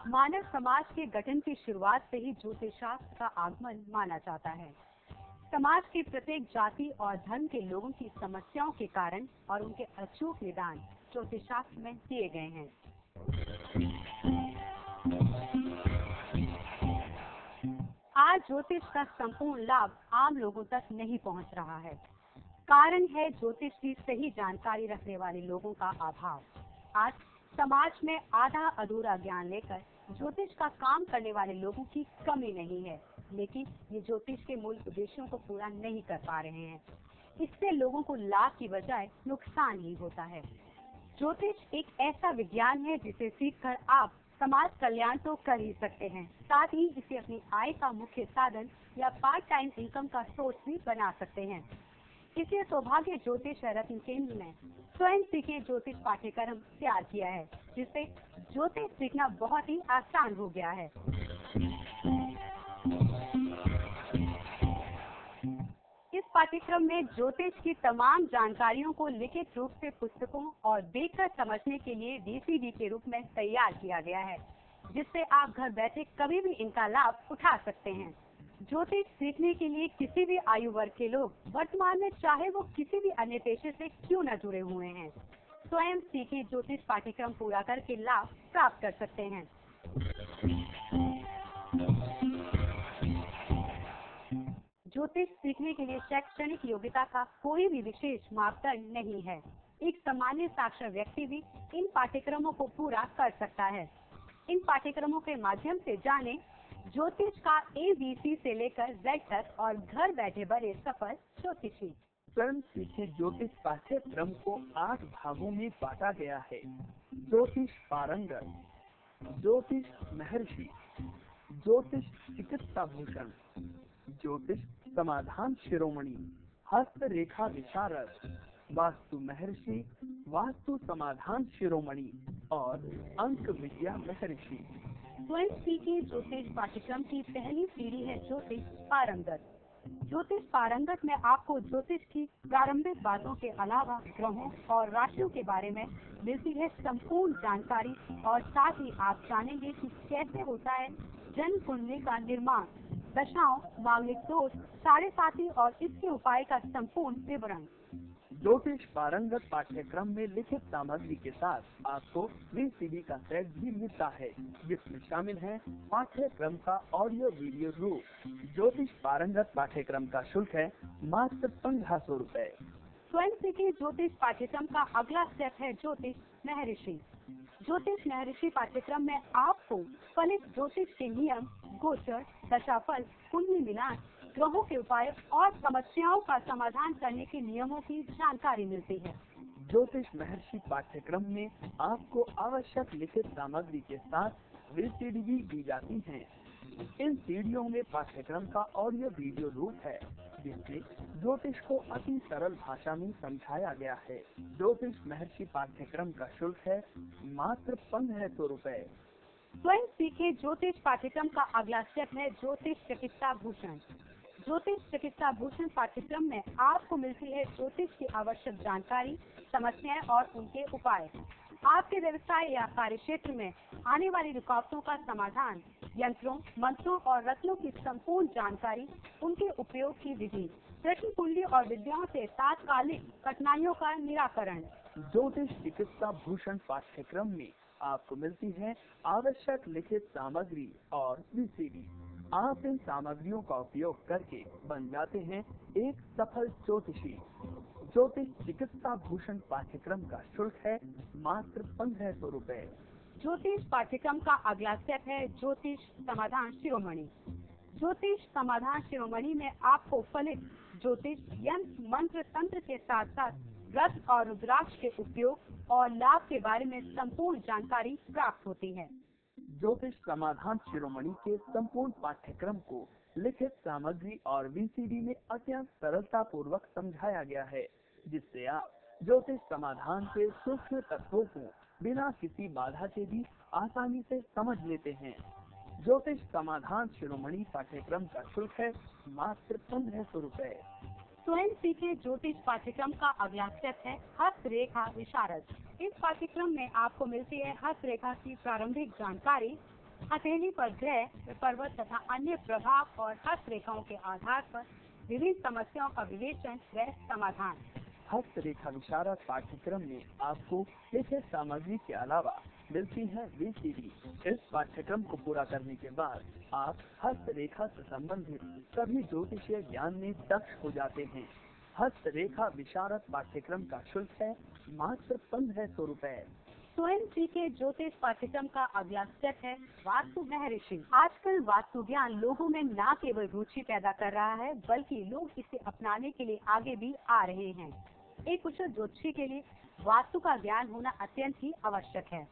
मानव समाज के गठन की शुरुआत से ही ज्योतिष शास्त्र का आगमन माना जाता है। समाज के प्रत्येक जाति और धर्म के लोगों की समस्याओं के कारण और उनके अचूक निदान ज्योतिष शास्त्र में दिए गए हैं। आज ज्योतिष का संपूर्ण लाभ आम लोगों तक नहीं पहुंच रहा है। कारण है ज्योतिष की सही जानकारी रखने वाले लोगों का अभाव। आज समाज में आधा अधूरा ज्ञान लेकर ज्योतिष का काम करने वाले लोगों की कमी नहीं है, लेकिन ये ज्योतिष के मूल उद्देश्यों को पूरा नहीं कर पा रहे हैं। इससे लोगों को लाभ की बजाय नुकसान ही होता है। ज्योतिष एक ऐसा विज्ञान है जिसे सीखकर आप समाज कल्याण तो कर ही सकते हैं, साथ ही इसे अपनी आय का मुख्य साधन या पार्ट टाइम इनकम का सोर्स भी बना सकते हैं। इसे सौभाग्य ज्योतिष रत्न केंद्र ने स्वयं सीखे ज्योतिष पाठ्यक्रम तैयार किया है, जिससे ज्योतिष सीखना बहुत ही आसान हो गया है। इस पाठ्यक्रम में ज्योतिष की तमाम जानकारियों को लिखित रूप से पुस्तकों और देखकर समझने के लिए VCD के रूप में तैयार किया गया है, जिससे आप घर बैठे कभी भी इनका लाभ उठा सकते हैं। ज्योतिष सीखने के लिए किसी भी आयु वर्ग के लोग वर्तमान में चाहे वो किसी भी अन्य पेशे से क्यों न जुड़े हुए हैं, स्वयं सीखे ज्योतिष पाठ्यक्रम पूरा करके लाभ प्राप्त कर सकते हैं। ज्योतिष सीखने के लिए शैक्षणिक योग्यता का कोई भी विशेष मापदंड नहीं है। एक सामान्य साक्षर व्यक्ति भी इन पाठ्यक्रमों को पूरा कर सकता है। इन पाठ्यक्रमों के माध्यम से जाने ज्योतिष का ABC से लेकर Z तक और घर बैठे बड़े सफल ज्योतिषी। स्वयं सीखे ज्योतिष पाठ्यक्रम को 8 भागों में बांटा गया है। ज्योतिष पारंगत, ज्योतिष महर्षि, ज्योतिष चिकित्सा भूषण, ज्योतिष समाधान शिरोमणि, हस्त रेखा विशारद, वास्तु महर्षि, वास्तु समाधान शिरोमणि और अंक विद्या महर्षि। स्वयं सीखे ज्योतिष पाठ्यक्रम की पहली सीढ़ी है ज्योतिष पारंगत। ज्योतिष पारंगत में आपको ज्योतिष की प्रारंभिक बातों के अलावा ग्रहों और राशियों के बारे में मिलती है संपूर्ण जानकारी, और साथ ही आप जानेंगे कि कैसे होता है जन्म कुंडली का निर्माण, दशाओं, मांगलिक दोष, साढ़े साथी और इसके उपाय का संपूर्ण विवरण। ज्योतिष पारंगत पाठ्यक्रम में लिखित सामग्री के साथ आपको VCD का सेट भी मिलता है, जिसमें शामिल है पाठ्यक्रम का ऑडियो वीडियो रूप। ज्योतिष पारंगत पाठ्यक्रम का शुल्क है मात्र 1500 रुपए। स्वयं सीखे ज्योतिष पाठ्यक्रम का अगला स्टेप है ज्योतिष महर्षि। ज्योतिष महर्षि पाठ्यक्रम में आपको फलित ज्योतिष के नियम, गोचर, दशाफल, कुंडली मिलान, ग्रहों के उपाय और समस्याओं का समाधान करने के नियमों की जानकारी मिलती है। ज्योतिष महर्षि पाठ्यक्रम में आपको आवश्यक लिखित सामग्री के साथ VCD भी दी जाती हैं। इन सीडीओं में पाठ्यक्रम का ऑडियो वीडियो रूप है, जिसमें ज्योतिष को अति सरल भाषा में समझाया गया है। ज्योतिष महर्षि पाठ्यक्रम का शुल्क है मात्र 1500 रुपए। स्वयं सीखे ज्योतिष पाठ्यक्रम का अगला स्टेप है ज्योतिष चिकित्सा भूषण। ज्योतिष चिकित्सा भूषण पाठ्यक्रम में आपको मिलती है ज्योतिष की आवश्यक जानकारी, समस्याएं और उनके उपाय। आपके व्यवसाय या कार्य क्षेत्र में आने वाली रुकावटों का समाधान, यंत्रों, मंत्रों और रत्नों की संपूर्ण जानकारी, उनके उपयोग की विधि, प्रश्न कुंडली और विद्याओं से तात्कालिक कठिनाइयों का निराकरण। ज्योतिष चिकित्सा भूषण पाठ्यक्रम में आपको मिलती है आवश्यक लिखित सामग्री और VCD। आप इन सामग्रियों का उपयोग करके बन जाते हैं एक सफल ज्योतिषी। ज्योतिष चिकित्सा भूषण पाठ्यक्रम का शुल्क है मात्र 1500 रुपए। ज्योतिष पाठ्यक्रम का अगला स्टेप है ज्योतिष समाधान शिरोमणि। ज्योतिष समाधान शिरोमणि में आपको फलित ज्योतिष, यंत्र, मंत्र, तंत्र के साथ साथ रत्न और रुद्राक्ष के उपयोग और लाभ के बारे में संपूर्ण जानकारी प्राप्त होती है। ज्योतिष समाधान शिरोमणि के संपूर्ण पाठ्यक्रम को लिखित सामग्री और VCD में अत्यंत सरलता पूर्वक समझाया गया है, जिससे आप ज्योतिष समाधान के सूक्ष्म तत्वों को बिना किसी बाधा के भी आसानी से समझ लेते हैं। ज्योतिष समाधान शिरोमणि पाठ्यक्रम का शुल्क है मात्र 1500 रुपए। स्वयं सीखे ज्योतिष पाठ्यक्रम का अगला स्टेप है हस्तरेखा विशारद। इस पाठ्यक्रम में आपको मिलती है हस्तरेखा की प्रारंभिक जानकारी, हथेली पर ग्रह, पर्वत तथा अन्य प्रभाव और हस्तरेखाओं के आधार पर विभिन्न समस्याओं का विवेचन व समाधान। हस्तरेखा विशारद पाठ्यक्रम में आपको लिखित सामग्री के अलावा मिलती है VCD। इस पाठ्यक्रम को पूरा करने के बाद आप हस्तरेखा से संबंधित सभी ज्योतिषीय ज्ञान में दक्ष हो जाते हैं। हस्तरेखा विशारद पाठ्यक्रम का शुल्क है मात्र 1500 रुपए। स्वयं सीखे ज्योतिष पाठ्यक्रम का अगला स्टेप है वास्तु महर्षि। आजकल वास्तु ज्ञान लोगों में न केवल रुचि पैदा कर रहा है, बल्कि लोग इसे अपनाने के लिए आगे भी आ रहे हैं। एक कुशल ज्योतिषी के लिए वास्तु का ज्ञान होना अत्यंत ही आवश्यक है।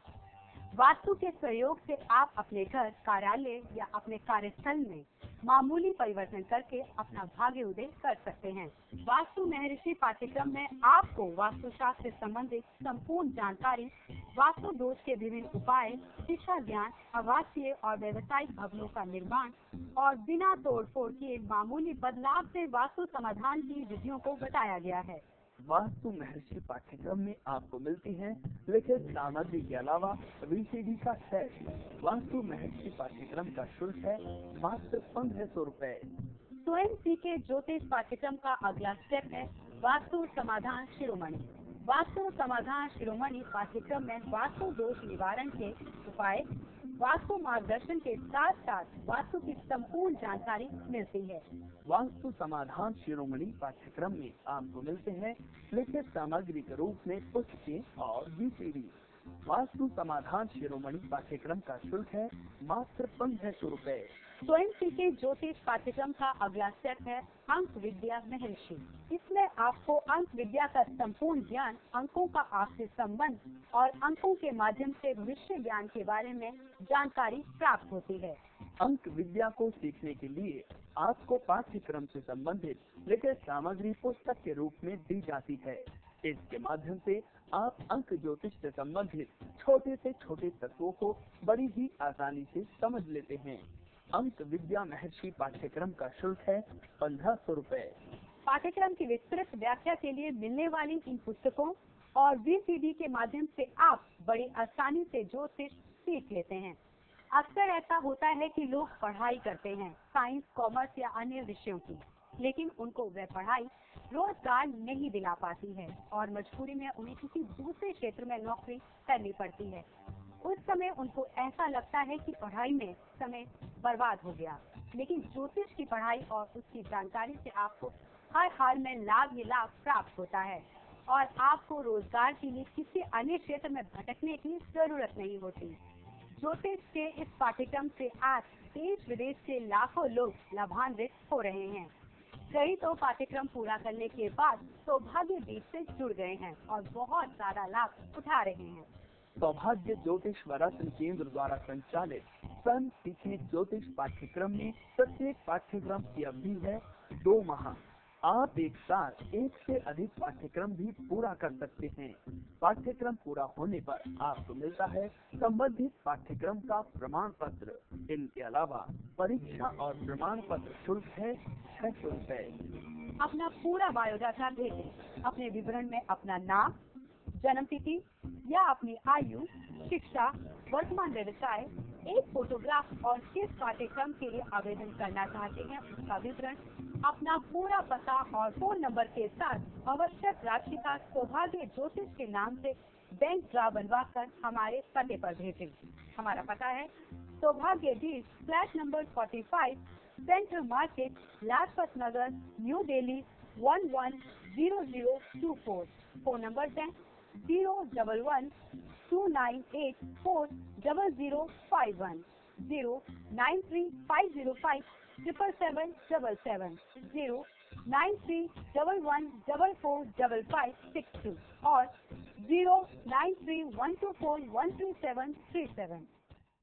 वास्तु के सहयोग से आप अपने घर, कार्यालय या अपने कार्यस्थल में मामूली परिवर्तन करके अपना भाग्य उदय कर सकते हैं। वास्तु महर्षि पाठ्यक्रम में आपको वास्तुशास्त्र से संबंधित संपूर्ण जानकारी, वास्तु दोष के विभिन्न उपाय, शिक्षा ज्ञान, आवासीय और व्यवसायिक भवनों का निर्माण और बिना तोड़फोड़ किए मामूली बदलाव से वास्तु समाधान की विधियों को बताया गया है। वास्तु महर्षि पाठ्यक्रम में आपको मिलती है लिखित सामग्री के अलावा VCD का सेट। वास्तु महर्षि पाठ्यक्रम का शुल्क है मात्र 1500 रुपए। स्वयं सीखे ज्योतिष पाठ्यक्रम का अगला स्टेप है वास्तु समाधान शिरोमणि। वास्तु समाधान शिरोमणि पाठ्यक्रम में वास्तु दोष निवारण के उपाय, वास्तु मार्गदर्शन के साथ साथ वास्तु की संपूर्ण जानकारी मिलती है। वास्तु समाधान शिरोमणि पाठ्यक्रम में आपको मिलते हैं लिखित सामग्री के रूप में पुस्तकें और VCD। वास्तु समाधान शिरोमणि पाठ्यक्रम का शुल्क है मात्र 1500 रुपए। स्वयं सीखे ज्योतिष पाठ्यक्रम का अगला स्टेप है अंक विद्या महर्षि। इसमें आपको अंक विद्या का संपूर्ण ज्ञान, अंकों का आपसे संबंध और अंकों के माध्यम से भविष्य ज्ञान के बारे में जानकारी प्राप्त होती है। अंक विद्या को सीखने के लिए आपको पाठ्यक्रम से संबंधित लिखित सामग्री पुस्तक के रूप में दी जाती है। इसके माध्यम से आप अंक ज्योतिष से संबंधित छोटे से छोटे तत्वों को बड़ी ही आसानी से समझ लेते हैं। अंक विद्या महर्षि पाठ्यक्रम का शुल्क है 1500 रुपए। पाठ्यक्रम की विस्तृत व्याख्या के लिए मिलने वाली इन पुस्तकों और VCD के माध्यम से आप बड़ी आसानी से ज्योतिष सीख लेते हैं। अक्सर ऐसा होता है कि लोग पढ़ाई करते हैं साइंस, कॉमर्स या अन्य विषयों की, लेकिन उनको वह पढ़ाई रोजगार नहीं दिला पाती है और मजबूरी में उन्हें किसी दूसरे क्षेत्र में नौकरी करनी पड़ती है। उस समय उनको ऐसा लगता है कि पढ़ाई में समय बर्बाद हो गया, लेकिन ज्योतिष की पढ़ाई और उसकी जानकारी से आपको हर हाल में लाभ ही लाभ प्राप्त होता है और आपको रोजगार के लिए किसी अन्य क्षेत्र में भटकने की जरूरत नहीं होती। ज्योतिष के इस पाठ्यक्रम से आज देश विदेश से लाखों लोग लाभान्वित हो रहे हैं। कई तो पाठ्यक्रम पूरा करने के बाद सौभाग्य दीप से जुड़ गए हैं और बहुत ज्यादा लाभ उठा रहे हैं। सौभाग्य ज्योतिष व रत्न केंद्र द्वारा संचालित स्वयं सीखे ज्योतिष पाठ्यक्रम में प्रत्येक पाठ्यक्रम की अवधि है 2 माह। आप एक साथ एक से अधिक पाठ्यक्रम भी पूरा कर सकते हैं। पाठ्यक्रम पूरा होने पर आपको मिलता है संबंधित पाठ्यक्रम का प्रमाण पत्र। इनके अलावा परीक्षा और प्रमाण पत्र शुल्क है 600 रुपए। अपना पूरा बायोडाटा भेजें। अपने विवरण में अपना नाम, जन्म तिथि या अपनी आयु, शिक्षा, वर्तमान व्यवसाय, एक फोटोग्राफ और किस पाठ्यक्रम के लिए आवेदन करना चाहते हैं उसका विवरण, अपना पूरा पता और फोन नंबर के साथ आवश्यक राशि का सौभाग्य ज्योतिष के नाम से बैंक ड्रा बनवा कर हमारे पते पर भेजें। हमारा पता है सौभाग्य डीज, flat number 45, central market, Lajpat Nagar, New Delhi 110024। Phone number है 01129840051, 09350577777, 09311445562 और 09312413737।